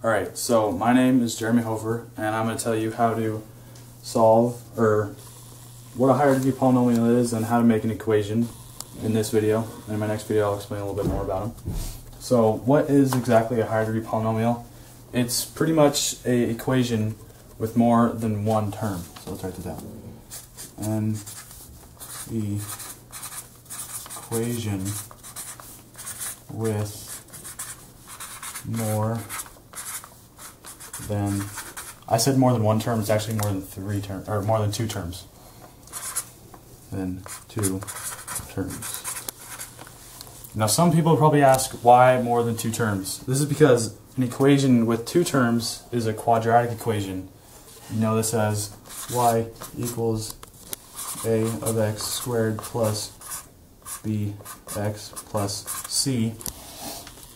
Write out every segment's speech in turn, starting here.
Alright, so my name is Jeremy Hofer, and I'm going to tell you how to solve, or what a higher degree polynomial is and how to make an equation in this video. And in my next video I'll explain a little bit more about them. So what is exactly a higher degree polynomial? It's pretty much an equation with more than one term. So let's write this down. And the equation with more than, I said more than one term, it's actually more than three terms, or more than two terms. Now some people probably ask, why more than two terms? This is because an equation with two terms is a quadratic equation. You know this as y equals a of x squared plus bx plus c.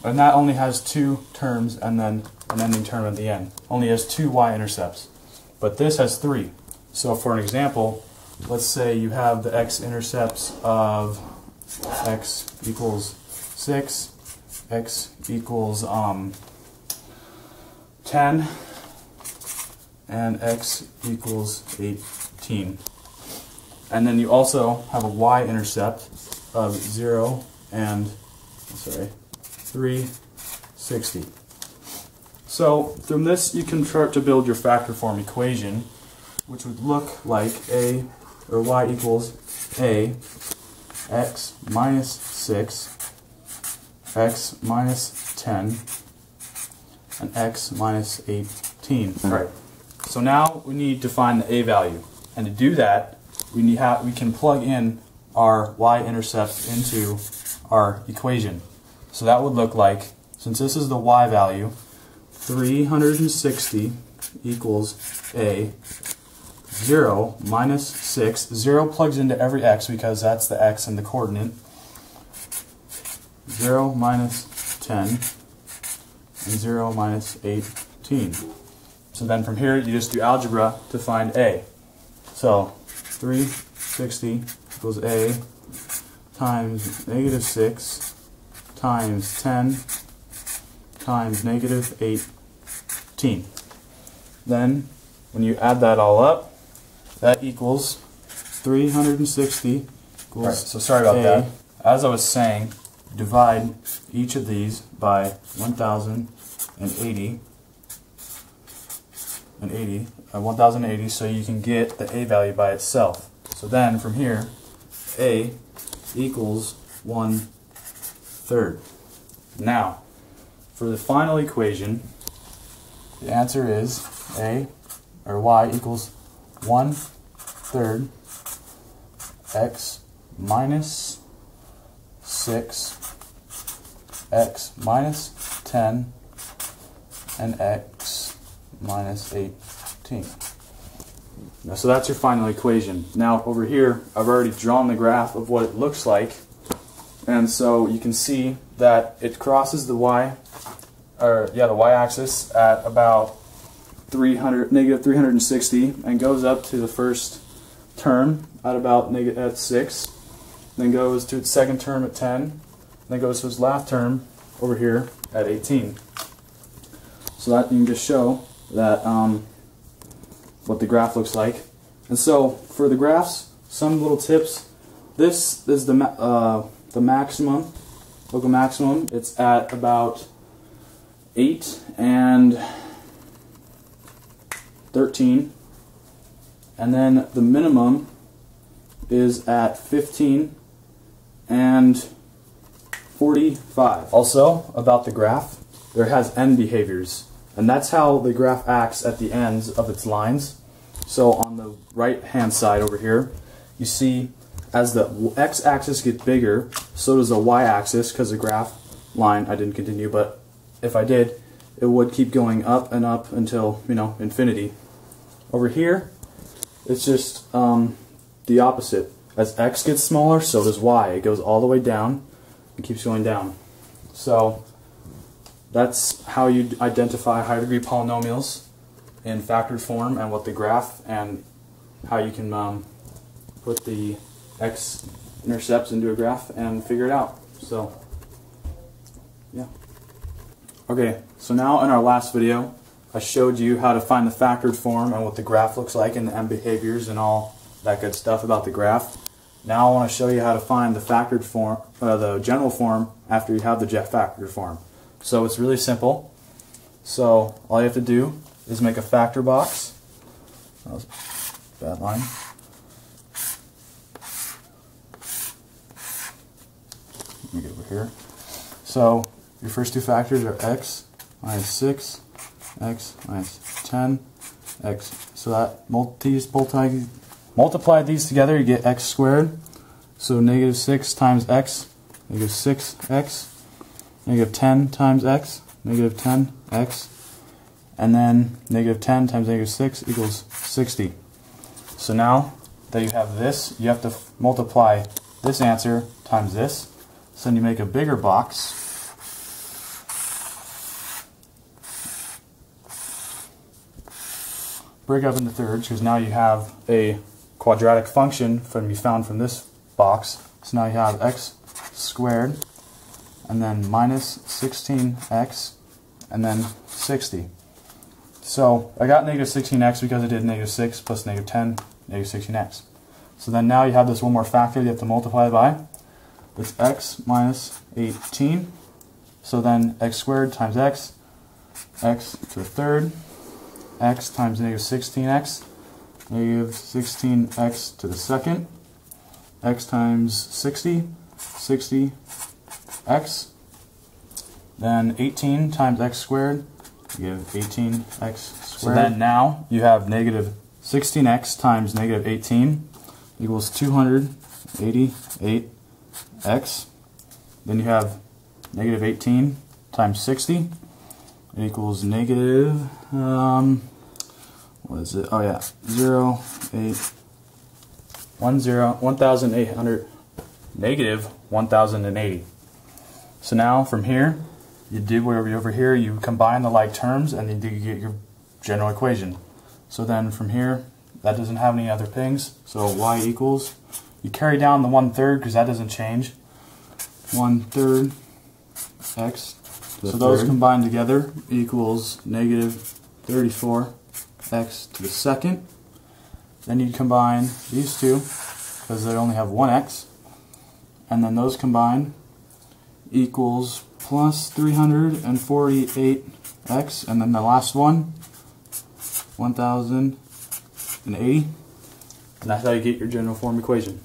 And that only has two terms and then an ending term at the end. Only has two y-intercepts. But this has three. So for an example, let's say you have the x-intercepts of x equals 6, x equals 10, and x equals 18. And then you also have a y-intercept of 0 and 360. So from this you can start to build your factor form equation, which would look like a, or y equals a, x minus 6, x minus 10, and x minus 18. Right. So now we need to find the a value, and to do that we can plug in our y-intercept into our equation. So that would look like, since this is the y value, 360 equals a, 0 minus 6, 0 plugs into every x because that's the x in the coordinate, 0 minus 10, and 0 minus 18. So then from here you just do algebra to find a. So 360 equals a times negative 6 times 10 times negative 18. Then when you add that all up, that equals 360 equals, right, so sorry about that. As I was saying, divide each of these by 1080 so you can get the a value by itself. So then from here, a equals 1/3. Now, for the final equation, the answer is a, or y equals 1/3 x minus 6, x minus 10, and x minus 18. Now, so that's your final equation. Now over here, I've already drawn the graph of what it looks like, and so you can see that it crosses the the y-axis at about negative 360 and goes up to the first term at about at 6, then goes to its second term at 10, then goes to its last term over here at 18. So that you can just show that what the graph looks like. And so for the graphs, some little tips. This is the maximum, local maximum. It's at about 8 and 13, and then the minimum is at 15 and 45. Also, about the graph, there has end behaviors, and that's how the graph acts at the ends of its lines. So on the right hand side over here, you see as the x-axis gets bigger, so does the y-axis, because the graph line, I didn't continue, but if I did, it would keep going up and up until, infinity. Over here, it's just the opposite. As x gets smaller, so does y. It goes all the way down and keeps going down. So that's how you identify higher degree polynomials in factored form, and what the graph, and how you can put the x-intercepts into a graph and figure it out. So, yeah. Okay, so now in our last video, I showed you how to find the factored form and what the graph looks like and the end behaviors and all that good stuff about the graph. Now I want to show you how to find the factored form, the general form after you have the factored form. So it's really simple. So all you have to do is make a factor box. That was a bad line. Let me get over here. So your first two factors are x minus 6, x minus 10, x. So that multiply these together, you get x squared. So negative 6 times x, negative 6x, negative 10 times x, negative 10x, and then negative 10 times negative 6 equals 60. So now that you have this, you have to multiply this answer times this. So then you make a bigger box. Break up into thirds, because now you have a quadratic function you found from this box. So now you have x squared, and then minus 16x, and then 60. So I got negative 16x because I did negative 6 plus negative 10, negative 16x. So then now you have this one more factor you have to multiply by. It's x minus 18. So then x squared times x to the third, x times negative 16x, negative 16x to the second, x times 60, 60x, then 18 times x squared, you give 18x squared. So then now you have negative 16x times negative 18 equals 288x. Then you have negative 18 times 60 equals negative, what is it? Oh yeah, 1,800, negative 1,080. So now from here, you do whatever you over here, you combine the like terms, and then you get your general equation. So then from here, that doesn't have any other things, so y equals, you carry down the 1/3 because that doesn't change, 1/3 x. So those combined together equals negative 34x to the second. Then you combine these two because they only have one x, and then those combined equals plus 348x, and then the last one, 1,080, and that's how you get your general form equation.